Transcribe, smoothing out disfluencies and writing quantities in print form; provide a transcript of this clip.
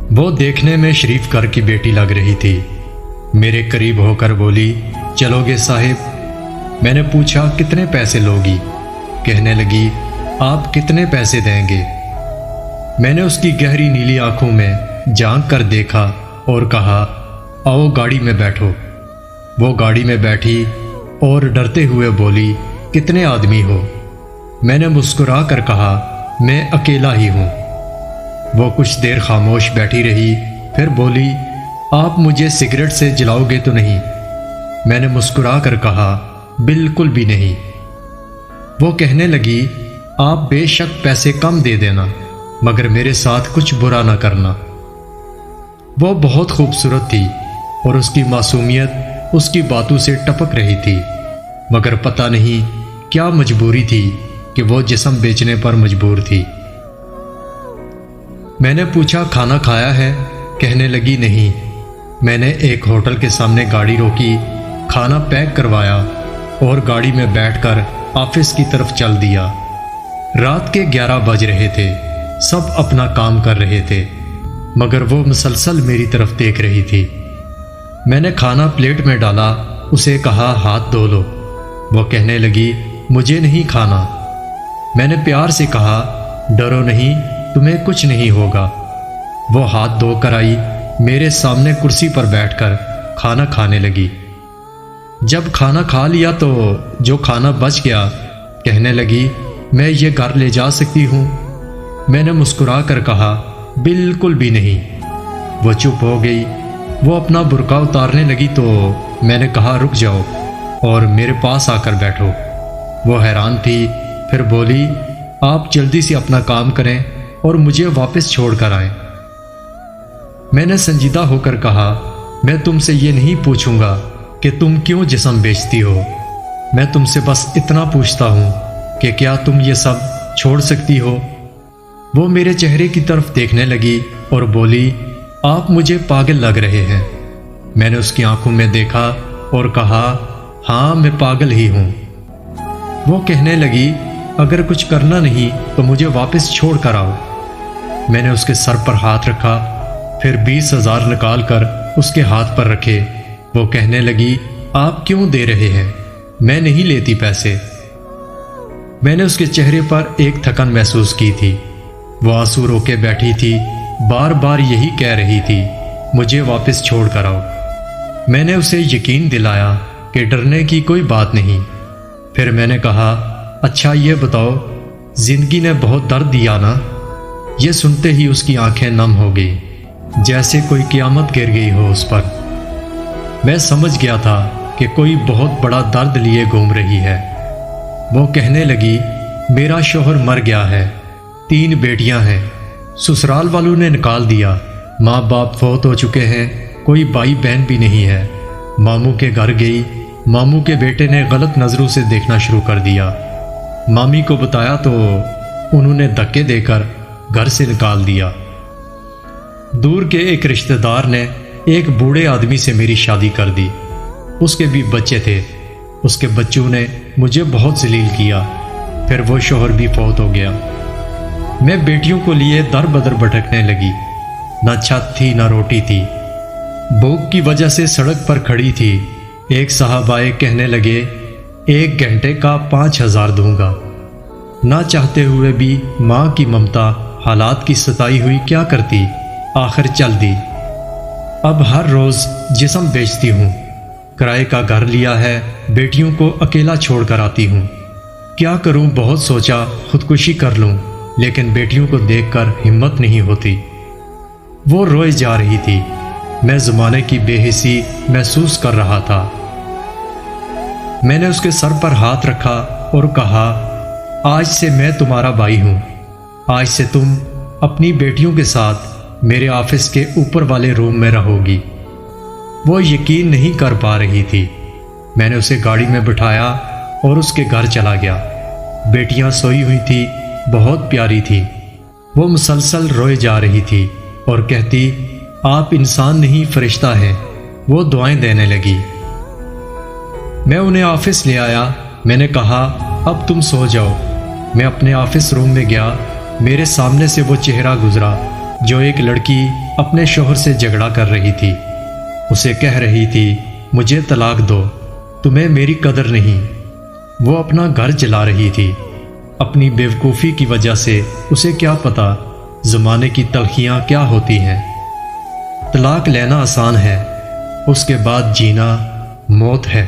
وہ دیکھنے میں شریف گھر کی بیٹی لگ رہی تھی۔ میرے قریب ہو کر بولی، چلو گے صاحب؟ میں نے پوچھا کتنے پیسے لوگی؟ کہنے لگی، آپ کتنے پیسے دیں گے؟ میں نے اس کی گہری نیلی آنکھوں میں جھانک کر دیکھا اور کہا، آؤ گاڑی میں بیٹھو۔ وہ گاڑی میں بیٹھی اور ڈرتے ہوئے بولی، کتنے آدمی ہو؟ میں نے مسکرا کر کہا، میں اکیلا ہی ہوں۔ وہ کچھ دیر خاموش بیٹھی رہی، پھر بولی، آپ مجھے سگریٹ سے جلاؤ گے تو نہیں؟ میں نے مسکرا کر کہا، بالکل بھی نہیں۔ وہ کہنے لگی، آپ بے شک پیسے کم دے دینا، مگر میرے ساتھ کچھ برا نہ کرنا۔ وہ بہت خوبصورت تھی اور اس کی معصومیت اس کی باتوں سے ٹپک رہی تھی، مگر پتہ نہیں کیا مجبوری تھی کہ وہ جسم بیچنے پر مجبور تھی۔ میں نے پوچھا، کھانا کھایا ہے؟ کہنے لگی، نہیں۔ میں نے ایک ہوٹل کے سامنے گاڑی روکی، کھانا پیک کروایا اور گاڑی میں بیٹھ کر آفس کی طرف چل دیا۔ رات کے 11 بج رہے تھے، سب اپنا کام کر رہے تھے، مگر وہ مسلسل میری طرف دیکھ رہی تھی۔ میں نے کھانا پلیٹ میں ڈالا، اسے کہا، ہاتھ دھو لو۔ وہ کہنے لگی، مجھے نہیں کھانا۔ میں نے پیار سے کہا، ڈرو نہیں، تمہیں کچھ نہیں ہوگا۔ وہ ہاتھ دھو کر آئی، میرے سامنے کرسی پر بیٹھ کر کھانا کھانے لگی۔ جب کھانا کھا لیا تو جو کھانا بچ گیا، کہنے لگی، میں یہ گھر لے جا سکتی ہوں؟ میں نے مسکرا کر کہا، بالکل بھی نہیں۔ وہ چپ ہو گئی۔ وہ اپنا برقع اتارنے لگی تو میں نے کہا، رک جاؤ اور میرے پاس آ کر بیٹھو۔ وہ حیران تھی، پھر بولی، آپ جلدی سے اپنا کام کریں اور مجھے واپس چھوڑ کر آئیں۔ میں نے سنجیدہ ہو کر کہا، میں تم سے یہ نہیں پوچھوں گا کہ تم کیوں جسم بیچتی ہو، میں تم سے بس اتنا پوچھتا ہوں کہ کیا تم یہ سب چھوڑ سکتی ہو؟ وہ میرے چہرے کی طرف دیکھنے لگی اور بولی، آپ مجھے پاگل لگ رہے ہیں۔ میں نے اس کی آنکھوں میں دیکھا اور کہا، ہاں میں پاگل ہی ہوں۔ وہ کہنے لگی، اگر کچھ کرنا نہیں تو مجھے واپس چھوڑ کر آؤ۔ میں نے اس کے سر پر ہاتھ رکھا، پھر 20,000 نکال کر اس کے ہاتھ پر رکھے۔ وہ کہنے لگی، آپ کیوں دے رہے ہیں؟ میں نہیں لیتی پیسے۔ میں نے اس کے چہرے پر ایک تھکن محسوس کی تھی۔ وہ آنسو رو کے بیٹھی تھی، بار بار یہی کہہ رہی تھی، مجھے واپس چھوڑ کر آؤ۔ میں نے اسے یقین دلایا کہ ڈرنے کی کوئی بات نہیں۔ پھر میں نے کہا، اچھا یہ بتاؤ، زندگی نے بہت درد دیا نا؟ یہ سنتے ہی اس کی آنکھیں نم ہو گئی، جیسے کوئی قیامت گر گئی ہو اس پر۔ میں سمجھ گیا تھا کہ کوئی بہت بڑا درد لیے گھوم رہی ہے۔ وہ کہنے لگی، میرا شوہر مر گیا ہے، 3 بیٹیاں ہیں، سسرال والوں نے نکال دیا، ماں باپ فوت ہو چکے ہیں، کوئی بھائی بہن بھی نہیں ہے۔ ماموں کے گھر گئی، ماموں کے بیٹے نے غلط نظروں سے دیکھنا شروع کر دیا۔ مامی کو بتایا تو انہوں نے دھکے دے کر گھر سے نکال دیا۔ دور کے ایک رشتہ دار نے ایک بوڑھے آدمی سے میری شادی کر دی، اس کے بھی بچے تھے۔ اس کے بچوں نے مجھے بہت ذلیل کیا، پھر وہ شوہر بھی فوت ہو گیا۔ میں بیٹیوں کو لیے در بدر بھٹکنے لگی، نہ چھت تھی نہ روٹی تھی، بھوک کی وجہ سے سڑک پر کھڑی تھی۔ ایک صاحب آئے، کہنے لگے، 1 گھنٹے کا 5,000 دوں گا۔ نہ چاہتے ہوئے بھی ماں کی ممتا حالات کی ستائی ہوئی کیا کرتی، آخر چل دی۔ اب ہر روز جسم بیچتی ہوں، کرائے کا گھر لیا ہے، بیٹیوں کو اکیلا چھوڑ کر آتی ہوں۔ کیا کروں، بہت سوچا خودکشی کر لوں، لیکن بیٹیوں کو دیکھ کر ہمت نہیں ہوتی۔ وہ روئے جا رہی تھی، میں زمانے کی بے حسی محسوس کر رہا تھا۔ میں نے اس کے سر پر ہاتھ رکھا اور کہا، آج سے میں تمہارا بھائی ہوں، آج سے تم اپنی بیٹیوں کے ساتھ میرے آفس کے اوپر والے روم میں رہو گی۔ وہ یقین نہیں کر پا رہی تھی۔ میں نے اسے گاڑی میں بٹھایا اور اس کے گھر چلا گیا۔ بیٹیاں سوئی ہوئی تھی، بہت پیاری تھی۔ وہ مسلسل روئے جا رہی تھی اور کہتی، آپ انسان نہیں فرشتہ ہیں۔ وہ دعائیں دینے لگی۔ میں انہیں آفس لے آیا۔ میں نے کہا، اب تم سو جاؤ۔ میں اپنے آفس روم میں گیا، میرے سامنے سے وہ چہرہ گزرا جو ایک لڑکی اپنے شوہر سے جھگڑا کر رہی تھی، اسے کہہ رہی تھی مجھے طلاق دو، تمہیں میری قدر نہیں۔ وہ اپنا گھر جلا رہی تھی۔ اپنی بیوقوفی کی وجہ سے اسے کیا پتا زمانے کی تلخیاں کیا ہوتی ہیں۔ طلاق لینا آسان ہے، اس کے بعد جینا موت ہے۔